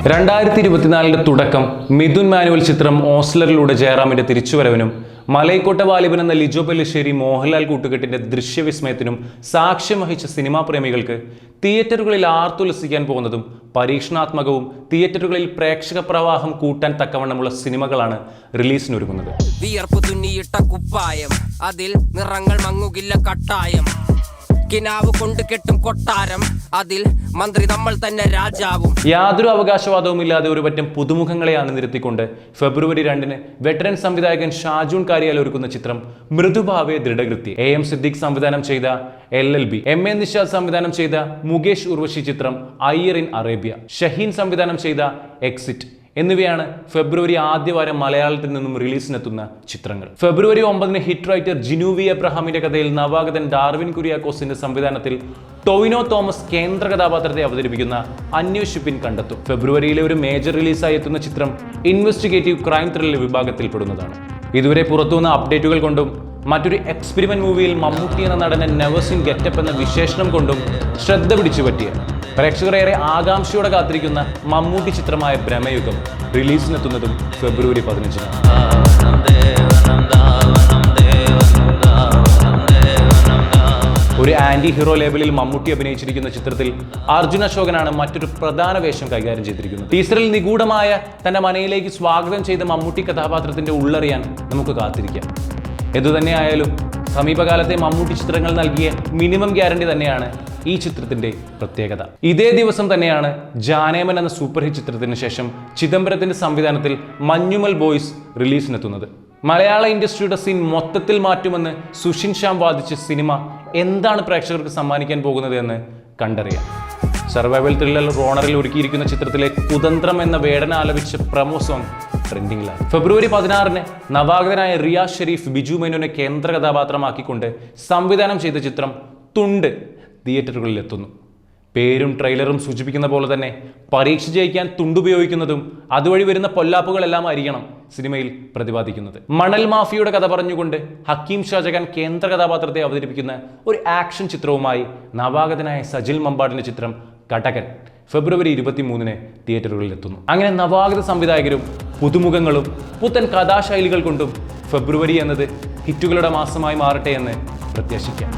2024 തുടക്കം മിഥുൻ മാനുവൽ ചിത്രം ഓസ്ലറിലൂടെ ജയറാമിന്റെ തിരിച്ചുവരവിനും മലൈക്കോട്ട വാലിബൻ എന്ന ലിജോ പെല്ലിശ്ശേരി മോഹൻലാൽ കൂട്ടുകെട്ടിന്റെ ദൃശ്യവിസ്മയത്തിനും സാക്ഷ്യം വഹിച്ച സിനിമാ പ്രേമികൾക്ക് തിയേറ്ററുകളിൽ ആർത്തുല്ലസിക്കാൻ പോകുന്നതും പരീക്ഷണാത്മകവും തിയേറ്ററുകളിൽ പ്രേക്ഷക പ്രവാഹം കൂട്ടാൻ തക്കവണ്ണമുള്ള സിനിമകളാണ് റിലീസിനൊരുങ്ങുന്നത്. വിയർപ്പ് തുന്നിയിട്ട കുപ്പായം, അതിൽ നിറങ്ങൾ മങ്ങുകില്ല കട്ടായം, കിനാവ് കൊണ്ട് കെട്ടും കൊട്ടാരം, അതിൽ മന്ത്രി നമ്മൾ തന്നെ രാജാവും. യാതൊരു അവകാശവാദവും ഇല്ലാതെ ഒരു പറ്റം പുതുമുഖങ്ങളെ അണിനിരത്തിക്കൊണ്ട് ഫെബ്രുവരി 2-ന് വെറ്ററൻ സംവിധായകൻ ഷാജൂൺ കാരിയാൽ ഒരുക്കുന്ന ചിത്രം മൃദുഭാവേ ദൃഢകൃത്യ. AM സിദ്ദീഖ് സംവിധാനം ചെയ്ത LLB, MA നിഷാദ് സംവിധാനം ചെയ്ത മുകേഷ് ഉർവശി ചിത്രം അയ്യർ ഇൻ അറേബ്യ, ഷഹീൻ സംവിധാനം ചെയ്ത എക്സിറ്റ് എന്നിവയാണ് ഫെബ്രുവരി ആദ്യവാരം മലയാളത്തിൽ നിന്നും റിലീസിനെത്തുന്ന ചിത്രങ്ങൾ. ഫെബ്രുവരി 9-ന് ഹിറ്റ് റൈറ്റർ ജിനൂവി എബ്രഹാമിന്റെ കഥയിൽ നവാഗതൻ ഡാർവിൻ കുര്യാക്കോസിന്റെ സംവിധാനത്തിൽ ടൊവിനോ തോമസ് കേന്ദ്ര കഥാപാത്രത്തെ അവതരിപ്പിക്കുന്ന അന്വേഷിപ്പിൻ കണ്ടെത്തും. ഫെബ്രുവരിയിലെ ഒരു മേജർ റിലീസായി എത്തുന്ന ചിത്രം ഇൻവെസ്റ്റിഗേറ്റീവ് ക്രൈം ത്രില്ലർ വിഭാഗത്തിൽപ്പെടുന്നതാണ്. ഇതുവരെ പുറത്തുവന്ന അപ്ഡേറ്റുകൾ കൊണ്ടും മറ്റൊരു എക്സ്പെരിമെന്റ് മൂവിയിൽ മമ്മൂട്ടി എന്ന നടനെ നെവർ സീൻ ഗെറ്റപ്പ് എന്ന വിശേഷണം കൊണ്ടും ശ്രദ്ധ പിടിച്ചു പറ്റിയ പ്രേക്ഷകരേറെ ആകാംക്ഷയോടെ കാത്തിരിക്കുന്ന മമ്മൂട്ടി ചിത്രമായ ഭ്രമയുഗം റിലീസിനെത്തുന്നതും ഫെബ്രുവരി 15-ന്. ഒരു ആന്റി ഹീറോ ലേബലിൽ മമ്മൂട്ടി അഭിനയിച്ചിരിക്കുന്ന ചിത്രത്തിൽ അർജുൻ അശോകനാണ് മറ്റൊരു പ്രധാന വേഷം കൈകാര്യം ചെയ്തിരിക്കുന്നത്. ടീസറിൽ നിഗൂഢമായ തന്റെ മനയിലേക്ക് സ്വാഗതം ചെയ്ത മമ്മൂട്ടി കഥാപാത്രത്തിന്റെ ഉള്ളറിയാൻ നമുക്ക് കാത്തിരിക്കാം. എന്തുതന്നെയായാലും സമീപകാലത്തെ മമ്മൂട്ടി ചിത്രങ്ങൾ നൽകിയ മിനിമം ഗ്യാരണ്ടി തന്നെയാണ് ഈ ചിത്രത്തിന്റെ പ്രത്യേകത. ഇതേ ദിവസം തന്നെയാണ് ജാനേമൻ എന്ന സൂപ്പർ ഹിറ്റ് ചിത്രത്തിന് ശേഷം ചിദംബരത്തിന്റെ സംവിധാനത്തിൽ മഞ്ഞുമൽ ബോയ്സ് റിലീസിനെത്തുന്നത്. മലയാള ഇൻഡസ്ട്രിയുടെ സീൻ മൊത്തത്തിൽ മാറ്റുമെന്ന് സുഷിൻ ശ്യാം വാദിച്ച സിനിമ എന്താണ് പ്രേക്ഷകർക്ക് സമ്മാനിക്കാൻ പോകുന്നത് എന്ന് കണ്ടറിയാം. സർവൈവൽ ത്രില്ലർ റോണറിൽ ഒരുക്കിയിരിക്കുന്ന ചിത്രത്തിലെ കുതന്ത്രം എന്ന വേടന ആലപിച്ച പ്രമോ സോങ് ട്രെൻഡിങ്ങിലാണ്. ഫെബ്രുവരി 16-ന് നവാഗതനായ റിയാസ് ഷെരീഫ് ബിജു മേനോനെ കേന്ദ്ര കഥാപാത്രമാക്കിക്കൊണ്ട് സംവിധാനം ചെയ്ത ചിത്രം തുണ്ട് തിയേറ്ററുകളിൽ എത്തുന്നു. പേരും ട്രെയിലറും സൂചിപ്പിക്കുന്ന പോലെ തന്നെ പരീക്ഷ ജയിക്കാൻ തുണ്ടുപയോഗിക്കുന്നതും അതുവഴി വരുന്ന പൊല്ലാപ്പുകളെല്ലാം ആയിരിക്കണം സിനിമയിൽ പ്രതിപാദിക്കുന്നത്. മണൽ മാഫിയുടെ കഥ പറഞ്ഞുകൊണ്ട് ഹക്കീം ഷാജഹാൻ കേന്ദ്ര കഥാപാത്രത്തെ അവതരിപ്പിക്കുന്ന ഒരു ആക്ഷൻ ചിത്രവുമായി നവാഗതനായ സജിൽ മമ്പാടിന്റെ ചിത്രം കടകൻ ഫെബ്രുവരി 23-ന് തിയേറ്ററുകളിൽ എത്തുന്നു. അങ്ങനെ നവാഗത സംവിധായകരും പുതുമുഖങ്ങളും പുത്തൻ കഥാശൈലികൾ കൊണ്ടും ഫെബ്രുവരി എന്നത് ഹിറ്റുകളുടെ മാസമായി മാറട്ടെ എന്ന് പ്രത്യാശിക്കാം.